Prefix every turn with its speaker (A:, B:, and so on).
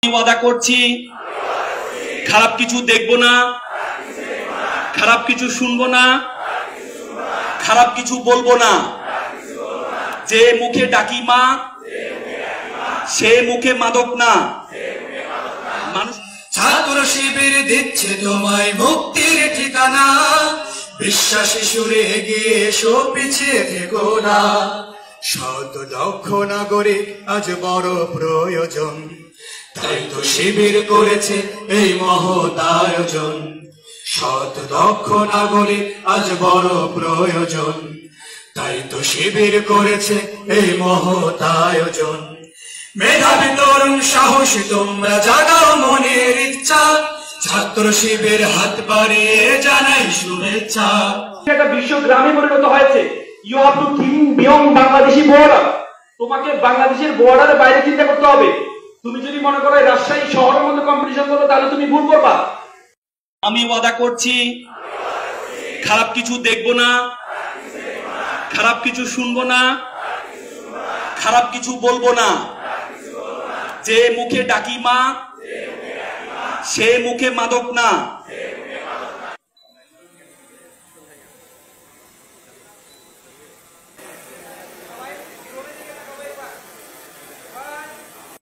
A: ওয়াদা করছি খারাপ কিছু দেখব না, খারাপ কিছু শুনবো না, খারাপ কিছু বলবো না। যে মুখে ডাকি মা সে মুখে মাদক না। মানুষ
B: ছাত্র শিবির দিচ্ছে তোমায় মুক্তির ঠিকানা, বিশ্বাসী সুরে গিয়ে এসো পিছিয়ে থেকো না। শত দক্ষ নাগরিক আজ বড় প্রয়োজন, তাই তো শিবির করেছে এই মহৎ আয়োজন। শত দক্ষ নাগরিক আজ বড় প্রয়োজন, তাই তো শিবির করেছে এই মহৎ আয়োজন। মেধাবী তরুণ সাহসী তোমরা জাগাও মনের ইচ্ছা, ছাত্র শিবির হাত বাড়িয়ে জানাই শুভেচ্ছা।
C: একটা বিশ্ব গ্রামে পরিণত হয়েছে। You have to think beyond Bangladeshi border. তোমাকে বাংলাদেশের বর্ডারের বাইরে চিন্তা করতে হবে। তুমি যদি মনে করো রাজশাহী শহরের মধ্যে কম্পিটিশন করো তাহলে তুমি ভুল করবা।
A: আমি ওয়াদা করছি খারাপ কিছু দেখব না, খারাপ কিছু শুনবো না, খারাপ কিছু বলবো না। যে মুখে ডাকি মা সে মুখে মাদক না।